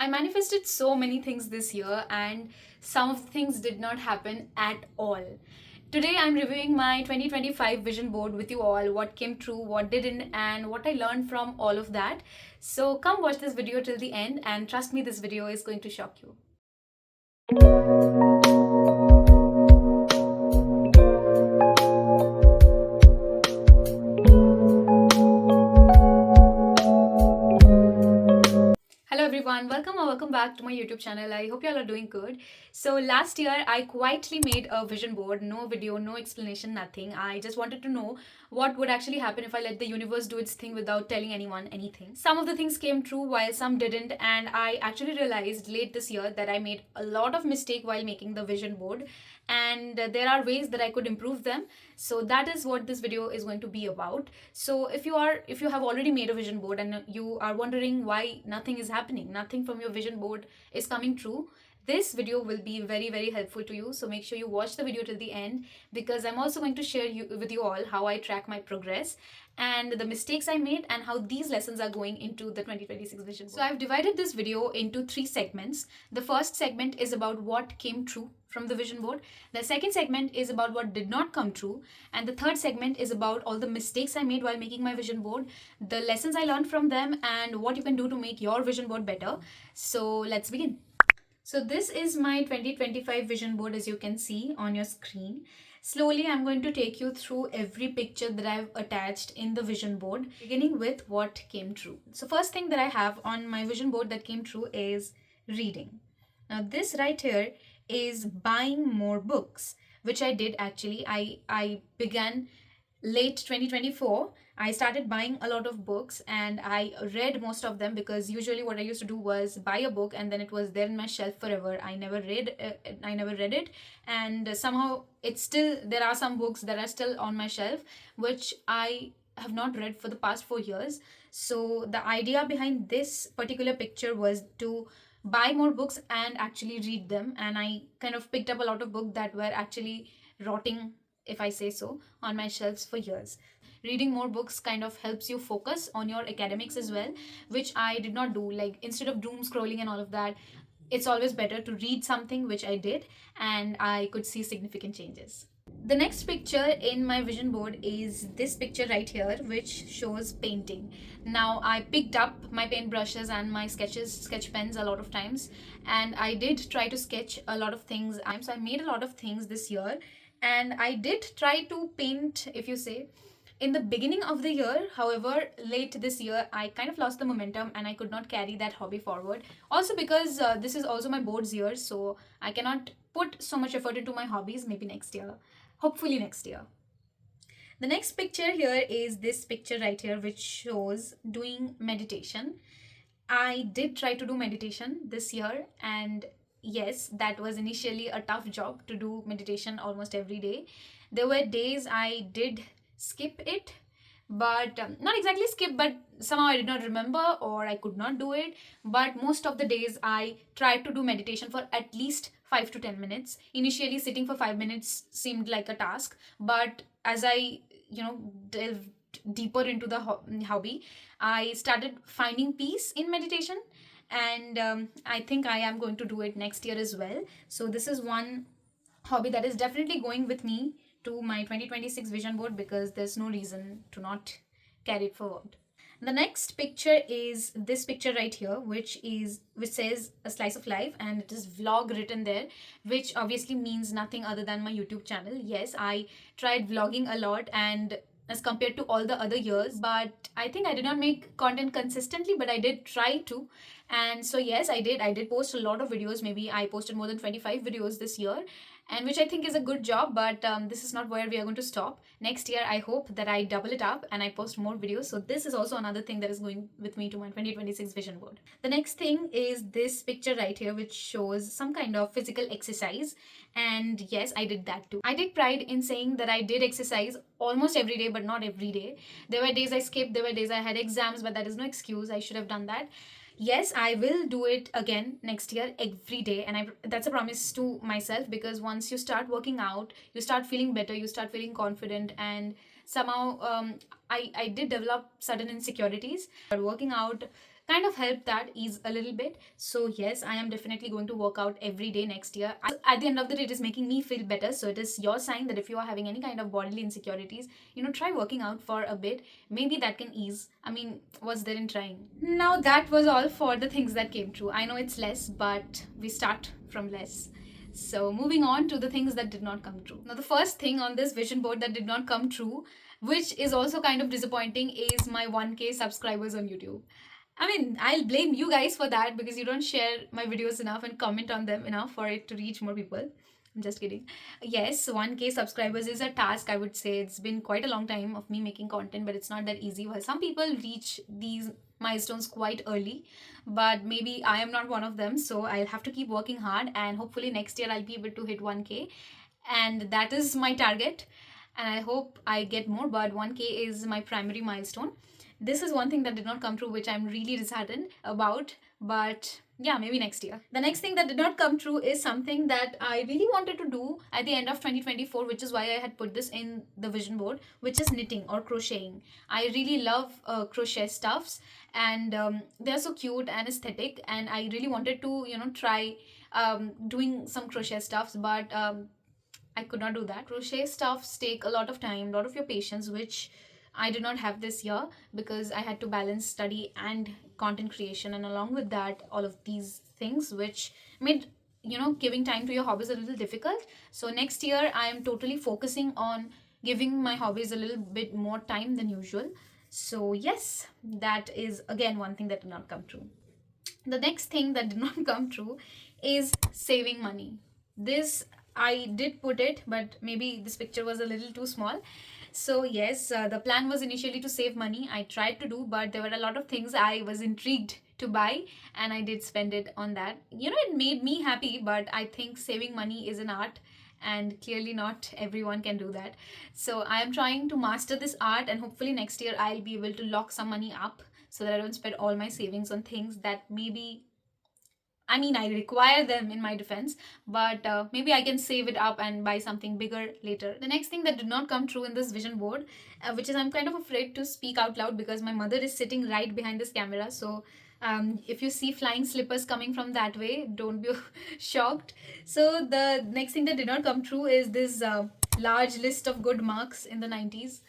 manifested so many things this year, and some of the things did not happen at all. Today, I'm reviewing my 2025 vision board with you all, what came true, what didn't, and what I learned from all of that. So, come watch this video till the end, and trust me, this video is going to shock you. Hello everyone, welcome or welcome back to my YouTube channel. I hope you all are doing good. So last year I quietly made a vision board, no video, no explanation, nothing. I just wanted to know what would actually happen if I let the universe do its thing without telling anyone anything. Some of the things came true while some didn't, and I actually realized late this year that I made a lot of mistake while making the vision board, and there are ways that I could improve them. So that is what this video is going to be about. So if you have already made a vision board and you are wondering why nothing is happening, nothing from your vision board is coming true, this video will be very, very helpful to you. So make sure you watch the video till the end, because I'm also going to share with you all how I track my progress and the mistakes I made and how these lessons are going into the 2026 vision board. So I've divided this video into 3 segments. The first segment is about what came true from the vision board. The second segment is about what did not come true. And the third segment is about all the mistakes I made while making my vision board, the lessons I learned from them, and what you can do to make your vision board better. So let's begin. So this is my 2025 vision board, as you can see on your screen. Slowly, I'm going to take you through every picture that I've attached in the vision board, beginning with what came true. So first thing that I have on my vision board that came true is reading. Now this right here is buying more books, which I did actually. I began late 2024. I started buying a lot of books and I read most of them, because usually what I used to do was buy a book and then it was there in my shelf forever. I never read it, and somehow it's still, there are some books that are still on my shelf which I have not read for the past 4 years. So the idea behind this particular picture was to buy more books and actually read them, and I kind of picked up a lot of books that were actually rotting, if I say so, on my shelves for years. Reading more books kind of helps you focus on your academics as well, which I did not do. Like, instead of doom scrolling and all of that, it's always better to read something, which I did, and I could see significant changes. The next picture in my vision board is this picture right here, which shows painting. Now, I picked up my paint brushes and my sketch pens a lot of times, and I did try to sketch a lot of things. So I made a lot of things this year, and I did try to paint, if you say, in the beginning of the year. However, late this year, I kind of lost the momentum and I could not carry that hobby forward. Also because this is also my boards year, so I cannot put so much effort into my hobbies. Maybe next year. Hopefully next year. The next picture here is this picture right here, which shows doing meditation. I did try to do meditation this year, and yes, that was initially a tough job to do meditation almost every day. There were days I did skip it, but not exactly skip, but somehow I did not remember or I could not do it. But most of the days I tried to do meditation for at least 5 to 10 minutes. Initially, sitting for 5 minutes seemed like a task, but as I delved deeper into the hobby, I started finding peace in meditation, and I think I am going to do it next year as well. So this is one hobby that is definitely going with me to my 2026 vision board, because there's no reason to not carry it forward. The next picture is this picture right here, which says a slice of life, and it is vlog written there, which obviously means nothing other than my YouTube channel. Yes, I tried vlogging a lot, and as compared to all the other years, but I think I did not make content consistently, but I did try to. And so yes, I did post a lot of videos. Maybe I posted more than 25 videos this year, and which I think is a good job, but this is not where we are going to stop. Next year, I hope that I double it up and I post more videos. So this is also another thing that is going with me to my 2026 vision board. The next thing is this picture right here, which shows some kind of physical exercise. And yes, I did that too. I take pride in saying that I did exercise almost every day, but not every day. There were days I skipped, there were days I had exams, but that is no excuse. I should have done that. Yes, I will do it again next year every day, and that's a promise to myself, because once you start working out, you start feeling better, you start feeling confident, and somehow I did develop certain insecurities, but working out kind of helped that ease a little bit. So yes, I am definitely going to work out every day next year. At the end of the day, it is making me feel better. So it is your sign that if you are having any kind of bodily insecurities, try working out for a bit. Maybe that can ease. I mean, what's there in trying? Now that was all for the things that came true. I know it's less, but we start from less. So moving on to the things that did not come true. Now the first thing on this vision board that did not come true, which is also kind of disappointing, is my 1K subscribers on YouTube. I mean, I'll blame you guys for that because you don't share my videos enough and comment on them enough for it to reach more people. I'm just kidding. Yes, 1K subscribers is a task, I would say. It's been quite a long time of me making content, but it's not that easy. Well, some people reach these milestones quite early, but maybe I am not one of them. So I'll have to keep working hard, and hopefully next year I'll be able to hit 1K. And that is my target. And I hope I get more, but 1K is my primary milestone. This is one thing that did not come true, which I'm really disheartened about. But yeah, maybe next year. The next thing that did not come true is something that I really wanted to do at the end of 2024, which is why I had put this in the vision board, which is knitting or crocheting. I really love crochet stuffs, and they're so cute and aesthetic. And I really wanted to, try doing some crochet stuffs, but I could not do that. Crochet stuffs take a lot of time, a lot of your patience, which I did not have this year because I had to balance study and content creation, and along with that, all of these things, which made giving time to your hobbies a little difficult. So next year, I am totally focusing on giving my hobbies a little bit more time than usual. So yes, that is again one thing that did not come true. The next thing that did not come true is saving money. This I did put it, but maybe this picture was a little too small. So yes, the plan was initially to save money. I tried to do, but there were a lot of things I was intrigued to buy, and I did spend it on that. It made me happy, but I think saving money is an art, and clearly not everyone can do that. So I am trying to master this art, and hopefully next year I'll be able to lock some money up so that I don't spend all my savings on things that maybe, I mean, I require them in my defense, but maybe I can save it up and buy something bigger later. The next thing that did not come true in this vision board, which is I'm kind of afraid to speak out loud because my mother is sitting right behind this camera. So if you see flying slippers coming from that way, don't be shocked. So the next thing that did not come true is this large list of good marks in the 90s,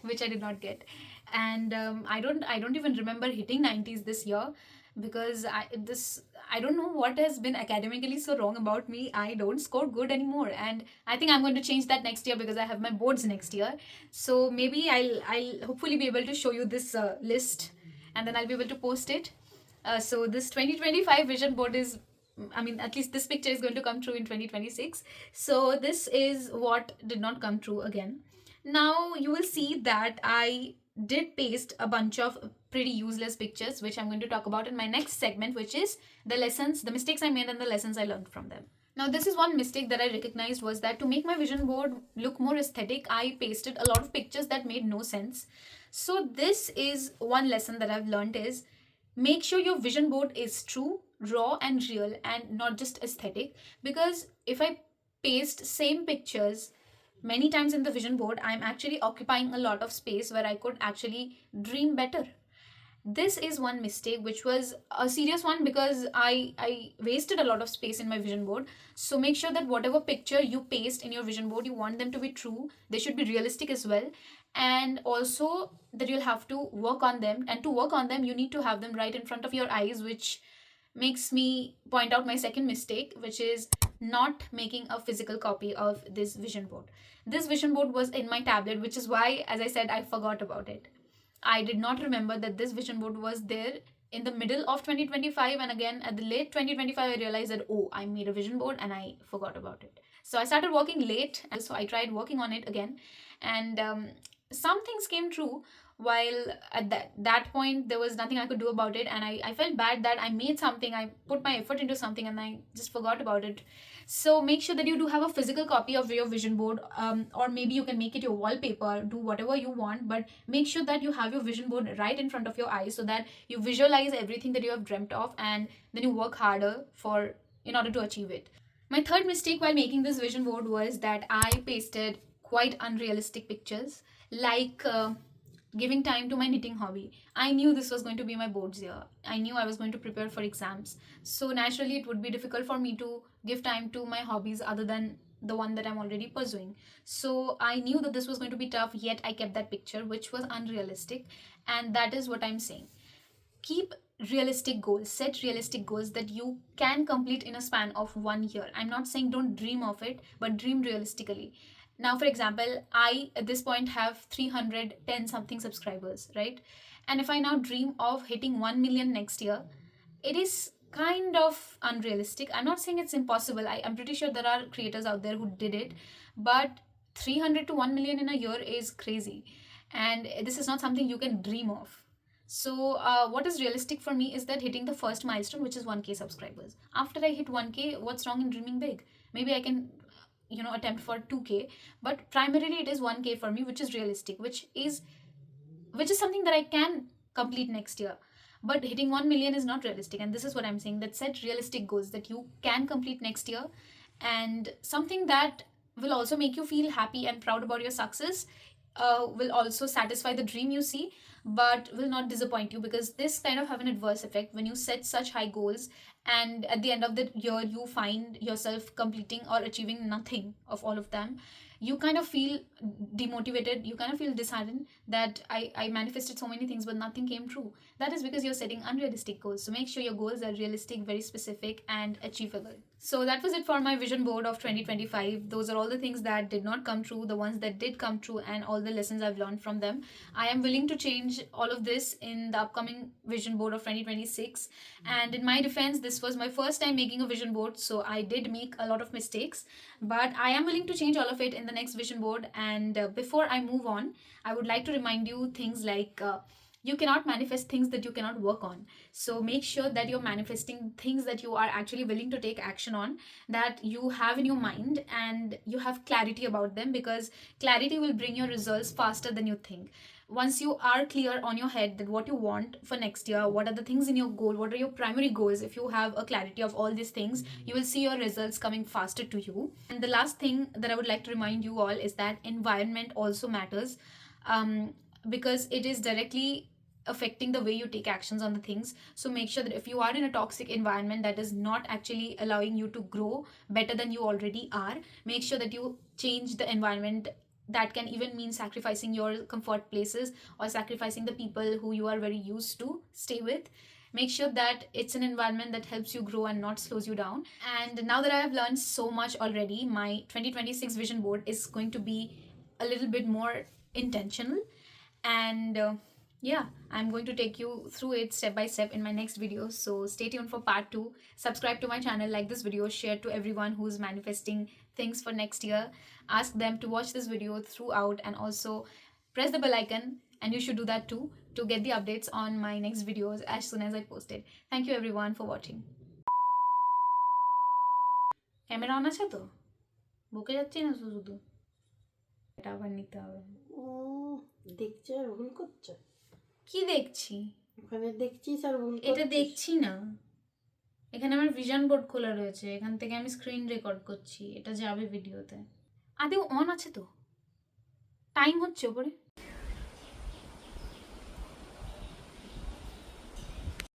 which I did not get. And I don't even remember hitting 90s this year because I don't know what has been academically so wrong about me. I don't score good anymore, and I think I'm going to change that next year because I have my boards next year. So maybe I'll hopefully be able to show you this list, and then I'll be able to post it. So this 2025 vision board is, I mean, at least this picture is going to come true in 2026. So this is what did not come true again. Now you will see that I did paste a bunch of pretty useless pictures, which I'm going to talk about in my next segment, which is the lessons, the mistakes I made and the lessons I learned from them. Now, this is one mistake that I recognized, was that to make my vision board look more aesthetic, I pasted a lot of pictures that made no sense. So this is one lesson that I've learned, is make sure your vision board is true, raw and real, and not just aesthetic. Because if I paste same pictures many times in the vision board, I'm actually occupying a lot of space where I could actually dream better. This is one mistake, which was a serious one because I wasted a lot of space in my vision board. So make sure that whatever picture you paste in your vision board, you want them to be true. They should be realistic as well, and also that you'll have to work on them, and to work on them you need to have them right in front of your eyes, which makes me point out my second mistake, which is not making a physical copy of this vision board. This vision board was in my tablet, which is why, as I said, I forgot about it. I did not remember that this vision board was there in the middle of 2025, and again at the late 2025 I realized that, oh, I made a vision board and I forgot about it. So I started working late, and so I tried working on it again, and some things came true, while at that point there was nothing I could do about it, and I felt bad that I made something, I put my effort into something, and I just forgot about it. So make sure that you do have a physical copy of your vision board, or maybe you can make it your wallpaper, do whatever you want, but make sure that you have your vision board right in front of your eyes so that you visualize everything that you have dreamt of, and then you work harder for in order to achieve it. My third mistake while making this vision board was that I pasted quite unrealistic pictures, like giving time to my knitting hobby. I knew this was going to be my boards year. I knew I was going to prepare for exams. So naturally, it would be difficult for me to give time to my hobbies other than the one that I'm already pursuing. So I knew that this was going to be tough, yet I kept that picture, which was unrealistic. And that is what I'm saying. Keep realistic goals, set realistic goals that you can complete in a span of 1 year. I'm not saying don't dream of it, but dream realistically. Now, for example, I at this point have 310 something subscribers, right? And if I now dream of hitting 1 million next year, it is kind of unrealistic. I'm not saying it's impossible. I'm pretty sure there are creators out there who did it, but 300 to 1 million in a year is crazy. And this is not something you can dream of. So, what is realistic for me is that hitting the first milestone, which is 1K subscribers. After I hit 1K, what's wrong in dreaming big? Maybe I can, attempt for 2K, but primarily it is 1K for me, which is realistic, which is something that I can complete next year. But hitting 1 million is not realistic, and this is what I'm saying, that set realistic goals that you can complete next year, and something that will also make you feel happy and proud about your success, will also satisfy the dream you see, but will not disappoint you, because this kind of have an adverse effect when you set such high goals and at the end of the year you find yourself completing or achieving nothing of all of them. You kind of feel demotivated, you kind of feel disheartened that I manifested so many things but nothing came true. That is because you're setting unrealistic goals. So make sure your goals are realistic, very specific, and achievable. So that was it for my vision board of 2025. Those are all the things that did not come true, the ones that did come true, and all the lessons I've learned from them. I am willing to change all of this in the upcoming vision board of 2026. And in my defense, this was my first time making a vision board, so I did make a lot of mistakes, but I am willing to change all of it in the next vision board. And before I move on, I would like to remind you things like you cannot manifest things that you cannot work on. So make sure that you're manifesting things that you are actually willing to take action on, that you have in your mind, and you have clarity about them, because clarity will bring your results faster than you think. Once you are clear on your head that what you want for next year, what are the things in your goal, what are your primary goals, if you have a clarity of all these things, you will see your results coming faster to you. And the last thing that I would like to remind you all is that environment also matters, because it is directly affecting the way you take actions on the things. So make sure that if you are in a toxic environment that is not actually allowing you to grow better than you already are, make sure that you change the environment. That can even mean sacrificing your comfort places or sacrificing the people who you are very used to stay with. Make sure that it's an environment that helps you grow and not slows you down. And now that I have learned so much already, my 2026 vision board is going to be a little bit more intentional. And yeah, I'm going to take you through it step by step in my next video. So stay tuned for part 2. Subscribe to my channel, like this video, share to everyone who's manifesting things for next year. Ask them to watch this video throughout, and also press the bell icon, and you should do that too, to get the updates on my next videos as soon as I post it. Thank you everyone for watching. Camera on আছে তো? বকে যাচ্ছি না শুধু? এটা আবার নিতে হবে। দেখছি আর ভুল করছো? কি দেখছি? ওখানে দেখছিস আর ভুল করছিস? এটা দেখছি না, এখানে আমার ভিশন বোর্ড খোলা রয়েছে, এখান থেকে আমি স্ক্রিন রেকর্ড করছি, এটা যাবে ভিডিওতে। আদেও অন আছে তো? টাইম হচ্ছে ওপরে?